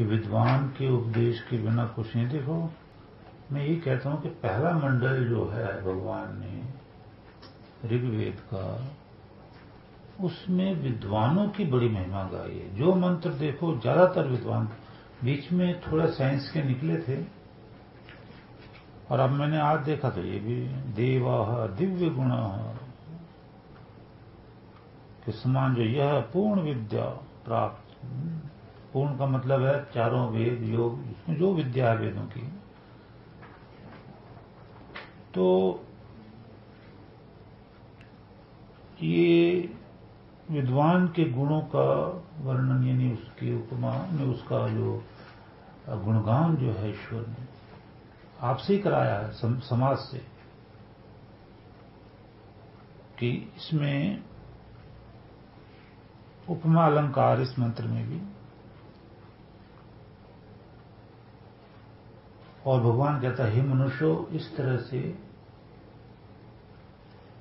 कि विद्वान के उपदेश के बिना कुछ नहीं। देखो, मैं ये कहता हूं कि पहला मंडल जो है भगवान ने ऋग्वेद का, उसमें विद्वानों की बड़ी महिमा गाई है। जो मंत्र देखो ज्यादातर विद्वान, बीच में थोड़ा साइंस के निकले थे, और अब मैंने आज देखा तो ये भी देवा दिव्य गुण के समान जो यह पूर्ण विद्या प्राप्त। पूर्ण का मतलब है चारों वेद योग, इसमें जो विद्या है वेदों की, तो ये विद्वान के गुणों का वर्णन, यानी उसकी उपमा में उसका जो गुणगान जो है ईश्वर ने आपसे ही कराया है, समाज से, कि इसमें उपमा अलंकार इस मंत्र में भी। और भगवान कहता है, हे मनुष्यों, इस तरह से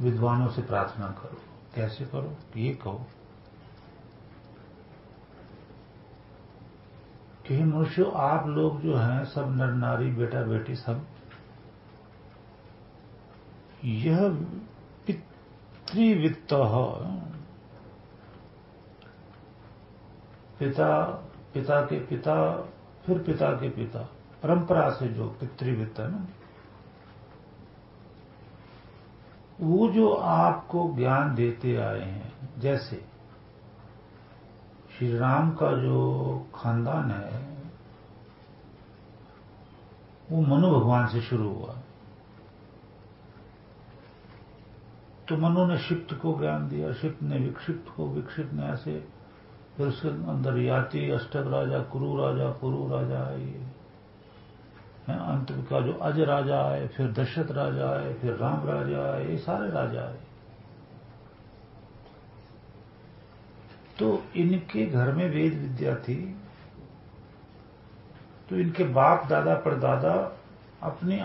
विद्वानों से प्रार्थना करो। कैसे करो? ये कहो कि हे मनुष्यों, आप लोग जो हैं सब नर नारी बेटा बेटी सब, यह पितृवित्त पिता के पिता, फिर पिता के पिता, परंपरा से जो पितृवित्त है ना, वो जो आपको ज्ञान देते आए हैं। जैसे श्री राम का जो खानदान है वो मनु भगवान से शुरू हुआ, तो मनु ने क्षिप्त को ज्ञान दिया, क्षिप्त ने विक्षिप्त को, विक्षिप्त ने ऐसे, फिर उसके अंदर याति अष्टक राजा, कुरु राजा आए, अंत का जो अज राजा आए, फिर दशरथ राजा आए, फिर राम राजा आए, ये सारे राजा आए। तो इनके घर में वेद विद्या थी, तो इनके बाप दादा परदादा अपनी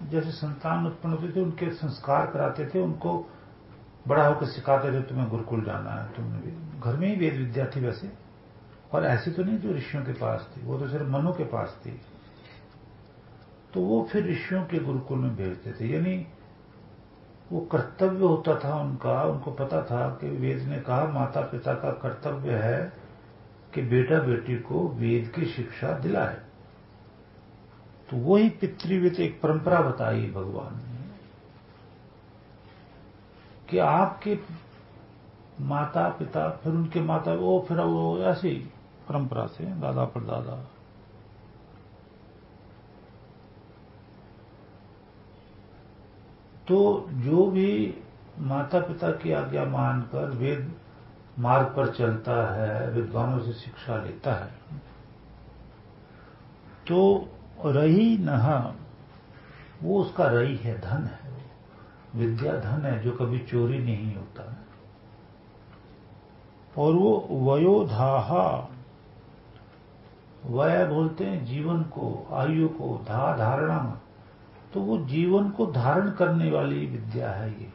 जैसे संतान उत्पन्न होते थे उनके संस्कार कराते थे, उनको बड़ा होकर सिखाते थे, तुम्हें गुरुकुल जाना है, तुमने भी घर में ही वेद विद्या थी वैसे। और ऐसी तो नहीं जो ऋषियों के पास थी, वो तो सिर्फ मनु के पास थी, तो वो फिर ऋषियों के गुरुकुल में भेजते थे। यानी वो कर्तव्य होता था उनका, उनको पता था कि वेद ने कहा माता पिता का कर्तव्य है कि बेटा बेटी को वेद की शिक्षा दिलाए। तो वही पितृवित एक परंपरा बताई भगवान ने कि आपके माता पिता, फिर उनके माता, फिर वो ऐसी परंपरा से दादा परदादा। तो जो भी माता पिता की आज्ञा मानकर वेद मार्ग पर चलता है, विद्वानों से शिक्षा लेता है, तो रही नह, वो उसका रही है, धन है, विद्या धन है जो कभी चोरी नहीं होता है। और वो वयोधाहा, वय बोलते हैं जीवन को, आयु को, धारणा, तो वो जीवन को धारण करने वाली विद्या है ये,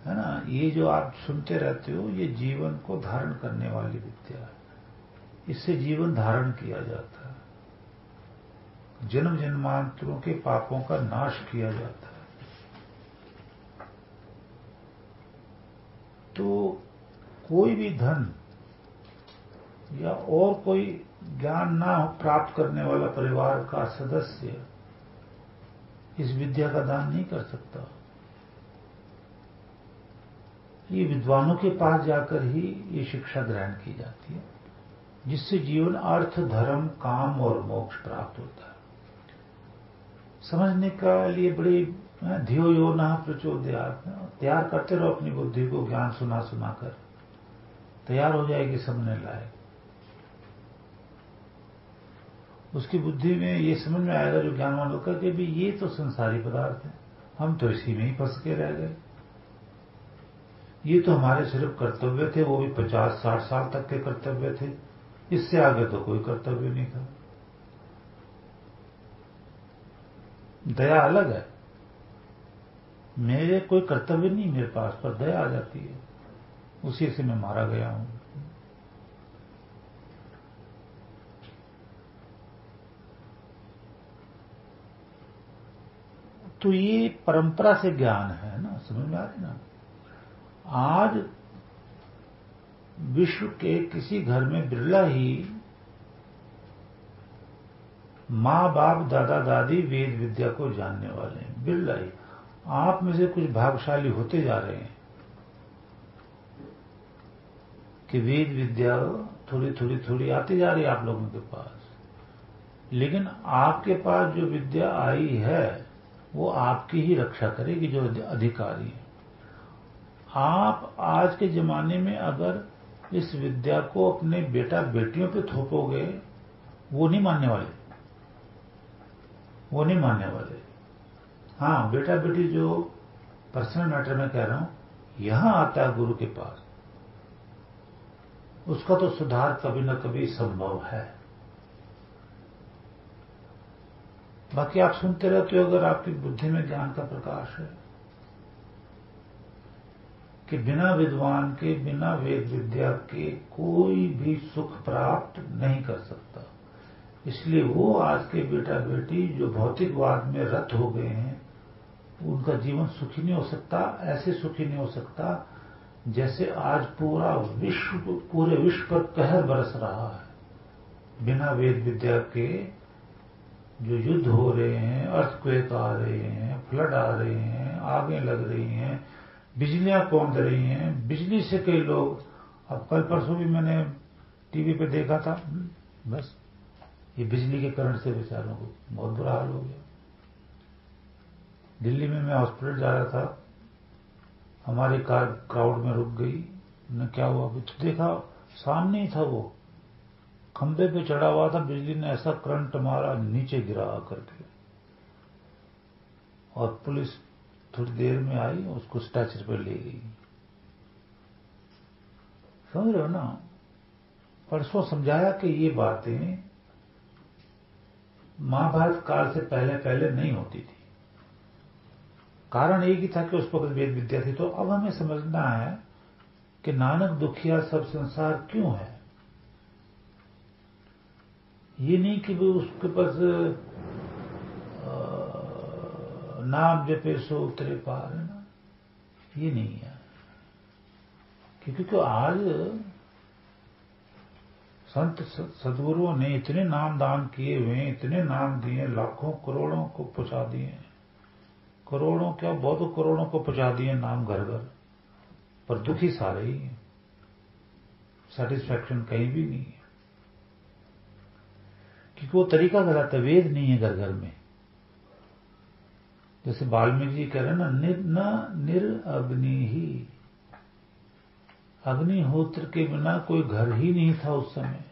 है ना। ये जो आप सुनते रहते हो, ये जीवन को धारण करने वाली विद्या है। इससे जीवन धारण किया जाता है, जन्म जन्मांतरों के पापों का नाश किया जाता है। तो कोई भी धन या और कोई ज्ञान ना प्राप्त करने वाला परिवार का सदस्य इस विद्या का दान नहीं कर सकता। ये विद्वानों के पास जाकर ही ये शिक्षा ग्रहण की जाती है, जिससे जीवन अर्थ धर्म काम और मोक्ष प्राप्त होता है। समझने का लिए बड़ी धियो यो न प्रचोदयात्, तैयार करते रहो अपनी बुद्धि को, ज्ञान सुना सुनाकर तैयार हो जाएगी समझने लायक। उसकी बुद्धि में ये समझ में आएगा जो ज्ञानवान होकर कि भी ये तो संसारी पदार्थ है, हम तो इसी में ही फंस के रह गए। ये तो हमारे सिर्फ कर्तव्य थे, वो भी 50-60 साल तक के कर्तव्य थे, इससे आगे तो कोई कर्तव्य नहीं था। दया अलग है, मेरे कोई कर्तव्य नहीं मेरे पास, पर दया आ जाती है, उसी से मैं मारा गया हूं। तो ये परंपरा से ज्ञान है ना, समझ में आ रही ना। आज विश्व के किसी घर में बिरला ही माँ बाप दादा दादी वेद विद्या को जानने वाले हैं, बिरला ही। आप में से कुछ भाग्यशाली होते जा रहे हैं कि वेद विद्या थोड़ी थोड़ी थोड़ी आती जा रही है आप लोगों के पास, लेकिन आपके पास जो विद्या आई है वो आपकी ही रक्षा करेगी, जो अधिकारी है। आप आज के जमाने में अगर इस विद्या को अपने बेटा बेटियों पे थोपोगे, वो नहीं मानने वाले, वो नहीं मानने वाले। हाँ, बेटा बेटी जो पर्सनल मैटर में कह रहा हूं, यहां आता है गुरु के पास, उसका तो सुधार कभी न कभी संभव है। बाकी आप सुनते रहते हो, अगर आपकी बुद्धि में ज्ञान का प्रकाश है, कि बिना विद्वान के, बिना वेद विद्या के कोई भी सुख प्राप्त नहीं कर सकता। इसलिए वो आज के बेटा बेटी जो भौतिकवाद में रत हो गए हैं, उनका जीवन सुखी नहीं हो सकता। ऐसे सुखी नहीं हो सकता जैसे आज पूरे विश्व पर कहर बरस रहा है। बिना वेद विद्या के जो युद्ध हो रहे हैं, अर्थक्वेक आ रहे हैं, फ्लड आ रहे हैं, आगें लग रही हैं, बिजलियां कौंध रही हैं, बिजली से कई लोग, अब कल परसों भी मैंने टीवी पे देखा था, बस ये बिजली के करंट से बेचारों को बहुत बुरा हाल हो गया। दिल्ली में मैं हॉस्पिटल जा रहा था, हमारी कार क्राउड में रुक गई, न क्या हुआ कुछ देखा, सामने ही था वो, खंबे पे चढ़ा हुआ था, बिजली ने ऐसा करंट मारा, नीचे गिरा करके, और पुलिस थोड़ी देर में आई, उसको स्ट्रेचर पर ले गई। समझ रहे हो ना। परसों समझाया कि ये बातें महाभारत काल से पहले पहले नहीं होती थी। कारण एक ही था कि उस वक्त वेद विद्या थी। तो अब हमें समझना है कि नानक दुखिया सब संसार क्यों है। ये नहीं कि वो उसके पास नाम जपे सो उतरे पार, है ना, ये नहीं है। क्योंकि आज संत सदगुरुओं ने इतने नाम दान किए हुए, इतने नाम दिए, लाखों करोड़ों को पहुंचा दिए, करोड़ों क्या बहुत करोड़ों को पहुंचा दिए नाम घर घर, पर दुखी सारे ही हैं, सेटिस्फैक्शन कहीं भी नहीं है। क्योंकि वो तरीका गलत है, वेद नहीं है घर घर में। जैसे वाल्मीकि जी कह रहे हैं ना, निर अग्नि ही, अग्निहोत्र के बिना कोई घर ही नहीं था उस समय।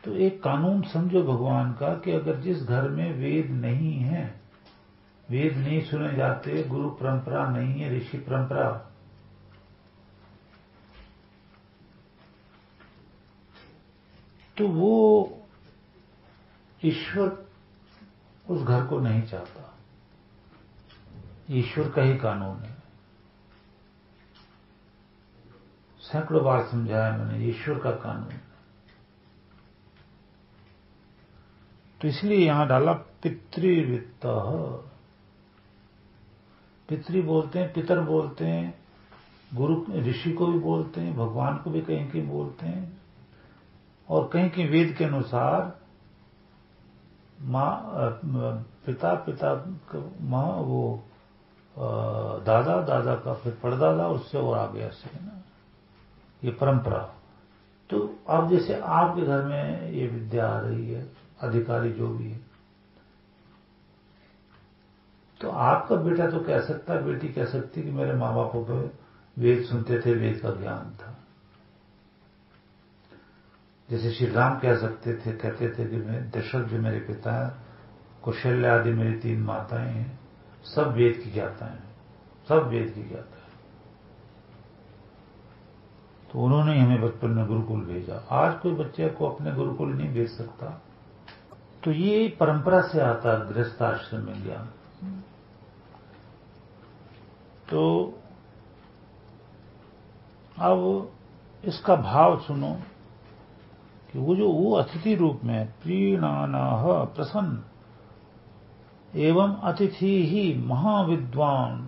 तो एक कानून समझो भगवान का कि अगर जिस घर में वेद नहीं है, वेद नहीं सुने जाते, गुरु परंपरा नहीं है, ऋषि परंपरा, तो वो ईश्वर उस घर को नहीं चाहता। ईश्वर का ही कानून है। सैकड़ों बार समझाया मैंने, ईश्वर का कानून। तो इसलिए यहां डाला पितृवित्त। पितृ बोलते हैं, पितर बोलते हैं, गुरु ऋषि को भी बोलते हैं, भगवान को भी कहीं कहीं बोलते हैं, और कहीं कहीं वेद के अनुसार पिता माँ, वो दादा, दादा का फिर परदादा, उससे और आगे ऐसे है ना, ये परंपरा। तो अब जैसे आपके घर में ये विद्या आ रही है, अधिकारी जो भी है, तो आपका बेटा तो कह सकता है, बेटी कह सकती कि मेरे माँ बापों को वेद सुनते थे, वेद का ज्ञान था। जैसे श्री राम कह सकते थे, कहते थे कि मैं दशरथ जो मेरे पिता है, कौशल्या आदि मेरी 3 माताएं हैं, सब वेद की ज्ञाता हैं, सब वेद की ज्ञाता है। तो उन्होंने हमें बचपन में गुरुकुल भेजा। आज कोई बच्चे को अपने गुरुकुल नहीं भेज सकता। तो ये परंपरा से आता है गृहस्थाश्रम में ज्ञान। तो अब इसका भाव सुनो कि वो अतिथि रूप में प्रीणानाह प्रसन्न एवं अतिथि ही महाविद्वान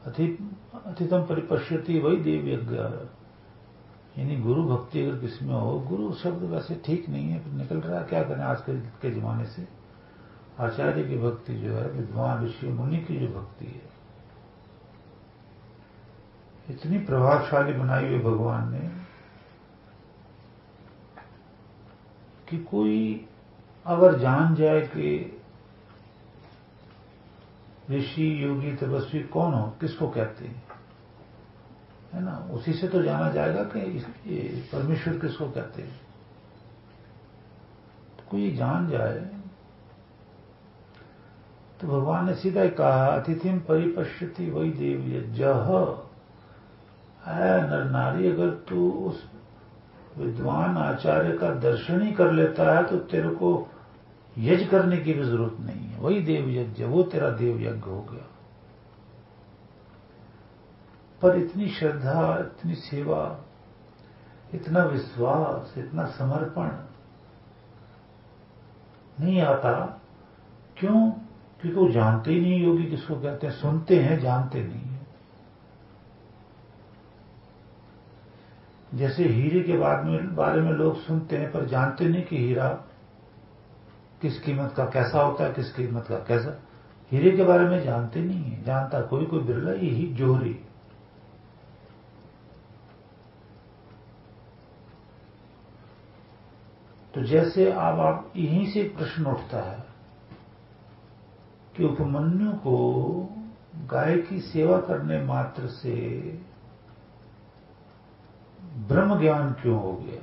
अतिथम परिपश्यति वही देव यज्ञ। यानी गुरु भक्ति अगर किसी में हो, गुरु शब्द वैसे ठीक नहीं है, फिर निकल रहा है, क्या करें आजकल के जमाने से। आचार्य की भक्ति जो है, विद्वान ऋषि मुनि की जो भक्ति है, इतनी प्रभावशाली बनाई हुई भगवान ने कि कोई अगर जान जाए कि ऋषि योगी तपस्वी कौन हो, किसको कहते हैं, है ना, उसी से तो जाना जाएगा कि ये परमेश्वर किसको कहते हैं। तो कोई जान जाए तो भगवान ने सीधा ही कहा अतिथिम परिपश्यति वही देव यज्ञः। नर नारी, अगर तू उस विद्वान आचार्य का दर्शन ही कर लेता है तो तेरे को यज्ञ करने की भी जरूरत नहीं है, वही देव यज्ञ, वो तेरा देव यज्ञ हो गया। पर इतनी श्रद्धा, इतनी सेवा, इतना विश्वास, इतना समर्पण नहीं आता। क्यों? क्योंकि वो जानते ही नहीं योगी किसको कहते हैं, सुनते हैं, जानते नहीं है। जैसे हीरे के बारे में लोग सुनते हैं पर जानते नहीं कि हीरा किस कीमत का कैसा होता है, किस कीमत का कैसा। हीरे के बारे में जानते नहीं है, जानता कोई बिरला ही जोहरी। तो जैसे अब आप यहीं से प्रश्न उठता है कि उपमन्यु को गाय की सेवा करने मात्र से ब्रह्म ज्ञान क्यों हो गया?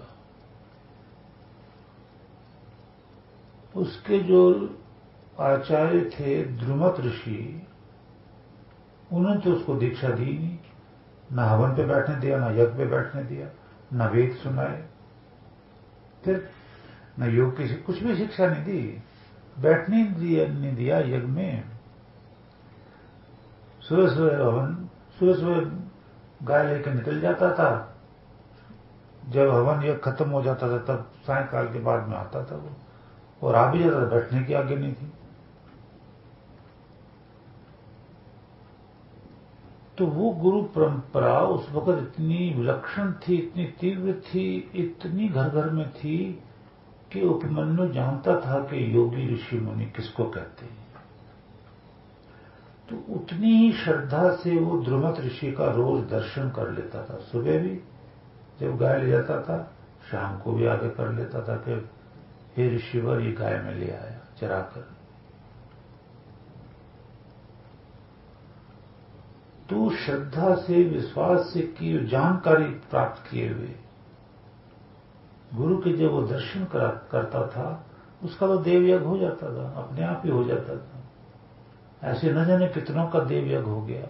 उसके जो आचार्य थे द्रुमत ऋषि, उन्होंने तो उसको दीक्षा दी नहीं, न हवन पे बैठने दिया, न यज्ञ पे बैठने दिया, न वेद सुनाए, फिर न योग की कुछ भी शिक्षा नहीं दी, बैठने नहीं दिया यज्ञ में। सुबह सुबह हवन, सुबह सुबह गाय लेकर निकल जाता था, जब हवन यज्ञ खत्म हो जाता था तब सायंकाल के बाद में आता था वो, और आ भी जाता था, बैठने की आज्ञा नहीं थी। तो वो गुरु परंपरा उस वक्त इतनी विलक्षण थी, इतनी तीव्र थी, इतनी घर घर में थी कि उपमन्यु जानता था कि योगी ऋषि मुनि किसको कहते हैं। तो उतनी ही श्रद्धा से वो द्रुमत ऋषि का रोज दर्शन कर लेता था। सुबह भी जब गाय ले जाता था, शाम को भी आगे कर लेता था कि हे ऋषिवर, ये गाय में ले आया चरा कर। तो श्रद्धा से, विश्वास से की जानकारी प्राप्त किए हुए गुरु के जब वो दर्शन करता था, उसका तो देवयज्ञ हो जाता था, अपने आप ही हो जाता था। ऐसे न जाने कितनों का देवयज्ञ हो गया।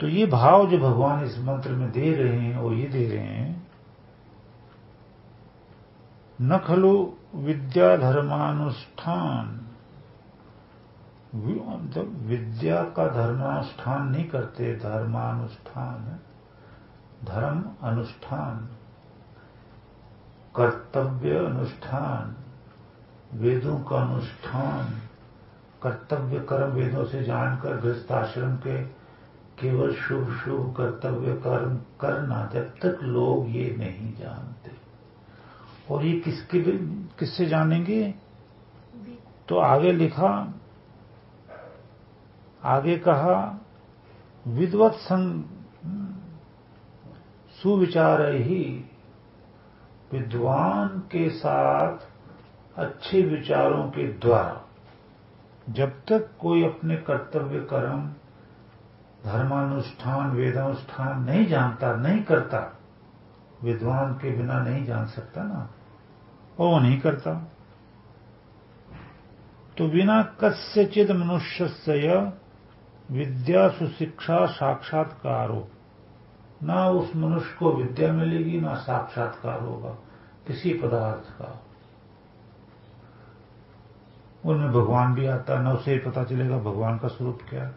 तो ये भाव जो भगवान इस मंत्र में दे रहे हैं वो ये दे रहे हैं, न खलु विद्या धर्मानुष्ठान, विद्या का धर्मानुष्ठान नहीं करते, धर्मानुष्ठान, धर्म अनुष्ठान, कर्तव्य अनुष्ठान, वेदों का अनुष्ठान, कर्तव्य कर्म वेदों से जानकर गृहस्थाश्रम के केवल शुभ शुभ कर्तव्य कर्म करना, जब तक लोग ये नहीं जानते। और ये किससे जानेंगे? तो आगे लिखा, आगे कहा विद्वत सुविचार ही, विद्वान के साथ अच्छे विचारों के द्वारा जब तक कोई अपने कर्तव्य कर्म, धर्मानुष्ठान, वेदानुष्ठान नहीं जानता, नहीं करता, विद्वान के बिना नहीं जान सकता ना, वो नहीं करता। तो बिना कस्यचिद मनुष्यस्य विद्या सुशिक्षा साक्षात्कारो, ना उस मनुष्य को विद्या मिलेगी, ना साक्षात्कार होगा किसी पदार्थ का। उनमें भगवान भी आता, न उसे पता चलेगा भगवान का स्वरूप क्या है।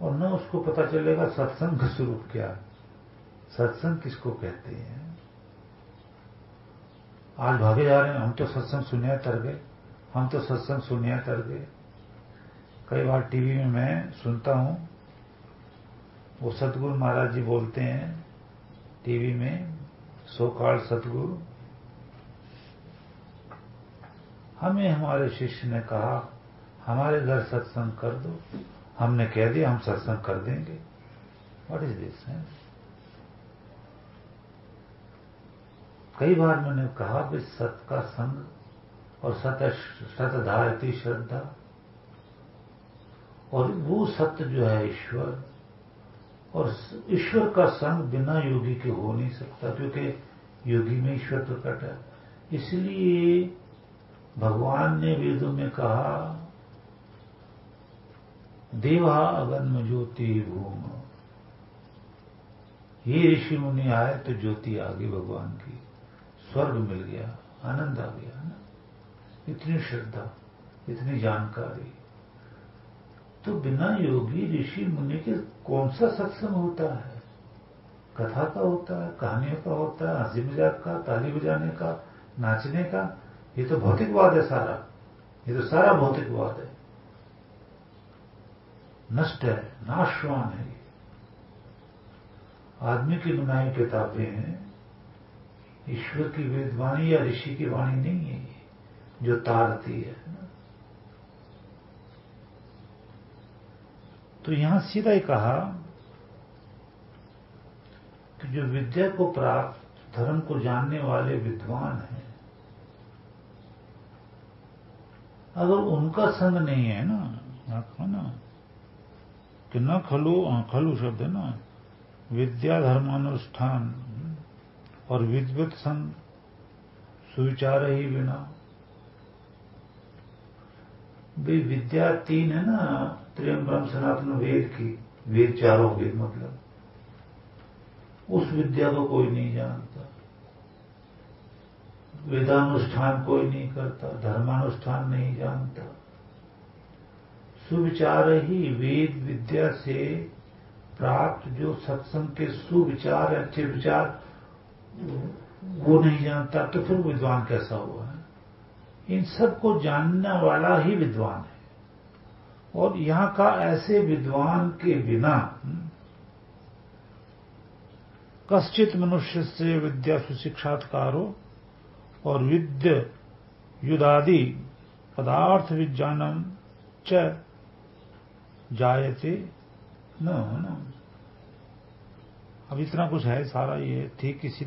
और न उसको पता चलेगा सत्संग का स्वरूप क्या है, सत्संग किसको कहते हैं। आज भागे जा रहे हैं, हम तो सत्संग सुनिया तर गए, हम तो सत्संग सुनिया तर गए। कई बार टीवी में मैं सुनता हूं, वो सतगुरु महाराज जी बोलते हैं टीवी में, सो-कॉल्ड सतगुरु, हमें हमारे शिष्य ने कहा हमारे घर सत्संग कर दो, हमने कह दिया हम सत्संग कर देंगे। What is this? कई बार मैंने कहा कि सत का संग और सतधायति श्रद्धा, और वो सत्य जो है ईश्वर, और ईश्वर का संग बिना योगी के हो नहीं सकता, क्योंकि योगी में ईश्वर प्रकट है। इसलिए भगवान ने वेदों में कहा देवा अगन्म ज्योति भूम, ये ऋषि मुनि आए तो ज्योति आ गई भगवान की, स्वर्ग मिल गया, आनंद आ गया ना। इतनी श्रद्धा, इतनी जानकारी, तो बिना योगी ऋषि मुनि के कौन सा सत्संग होता है? कथा का होता है, कहानियों का होता है, हंसी मजाक का, ताली बजाने का, नाचने का। ये तो भौतिकवाद है सारा, ये तो सारा भौतिकवाद है, नष्ट है, नाशवान है। आदमी की नुमाई किताबें हैं, ईश्वर की वेदवाणी या ऋषि की वाणी नहीं है ये, जो तारती है ना। तो यहां सीधा ही कहा कि जो विद्या को प्राप्त, धर्म को जानने वाले विद्वान हैं, अगर उनका संग नहीं है ना कि न खलु, खलु शब्द है ना, विद्या धर्मानुष्ठान और विद्वत संग सुविचार ही बिना। भाई विद्या तीन है ना, त्रियम ब्रह्म सनातन वेद की, वेद चारों वेद, मतलब उस विद्या को कोई नहीं जानता, वेदानुष्ठान कोई नहीं करता, धर्मानुष्ठान नहीं जानता। सुविचार ही वेद विद्या से प्राप्त जो सत्संग के सुविचार, अच्छे विचार, वो नहीं जानता, तो फिर विद्वान कैसा हुआ है? इन सब को जानने वाला ही विद्वान है। और यहां का ऐसे विद्वान के बिना कश्चित मनुष्य से विद्या सुशिक्षात्कारो और विद्य युदादि पदार्थ विज्ञानम च जायते न। अब इतना कुछ है सारा, ये ठीक किसी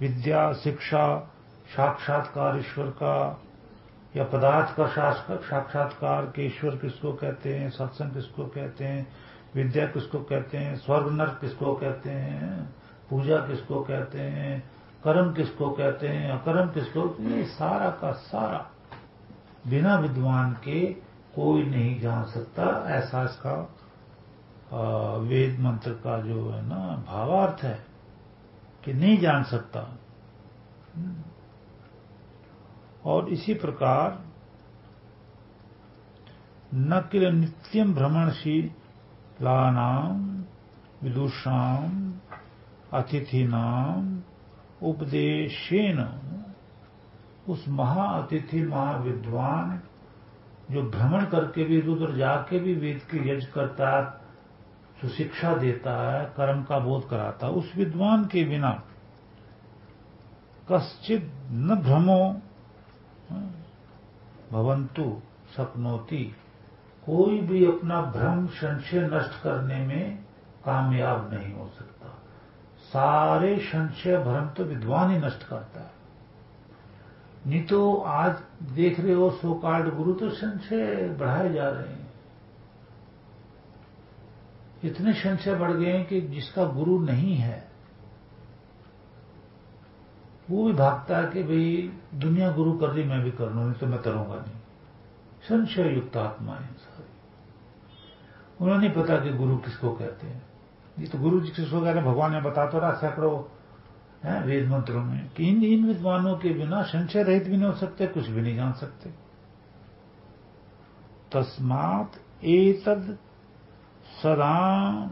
विद्या, शिक्षा, साक्षात्कार ईश्वर का, या पदार्थ का साक्षात्कार के ईश्वर किसको कहते हैं, सत्संग किसको कहते हैं, विद्या किसको कहते हैं, स्वर्ग नरक किसको कहते हैं, पूजा किसको कहते हैं, कर्म किसको कहते हैं, अकर्म किसको, ये सारा का सारा बिना विद्वान के कोई नहीं जान सकता। ऐसा इसका वेद मंत्र का जो है ना भावार्थ है कि नहीं जान सकता। और इसी प्रकार न किल नित्यम भ्रमणशीलानाम विदुषाम अतिथिनाम उपदेशेन, उस महाअतिथि महाविद्वान जो भ्रमण करके भी, उधर जाके भी वेद के यज्ञ करता, सुशिक्षा देता है, कर्म का बोध कराता, उस विद्वान के बिना कश्चित न भ्रमो भवंतु शक्नोति, कोई भी अपना भ्रम संशय नष्ट करने में कामयाब नहीं हो सकता। सारे संशय भ्रम तो विद्वान ही नष्ट करता है। नहीं तो आज देख रहे हो सो कॉल्ड गुरु तो संशय बढ़ाए जा रहे हैं। इतने संशय बढ़ गए हैं कि जिसका गुरु नहीं है वो भी भागता है कि भाई दुनिया गुरु कर रही, मैं भी कर लूं, नहीं तो मैं करूंगा नहीं। संशय युक्त आत्मा है सारी। उन्हें नहीं पता कि गुरु किसको कहते हैं। ये तो गुरु जी किसको कहते हैं भगवान ने बता तो रहा सैकड़ों है वेद मंत्रों में कि इन विद्वानों के बिना संशय रहित भी नहीं हो सकते, कुछ भी नहीं जान सकते। तस्मात् एतद सदा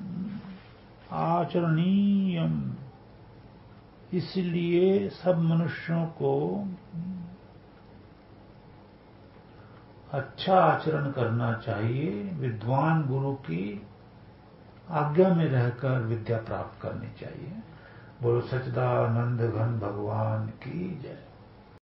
आचरणीयम, इसलिए सब मनुष्यों को अच्छा आचरण करना चाहिए, विद्वान गुरु की आज्ञा में रहकर विद्या प्राप्त करनी चाहिए। बोलो सच्चिदानंद घन भगवान की जय।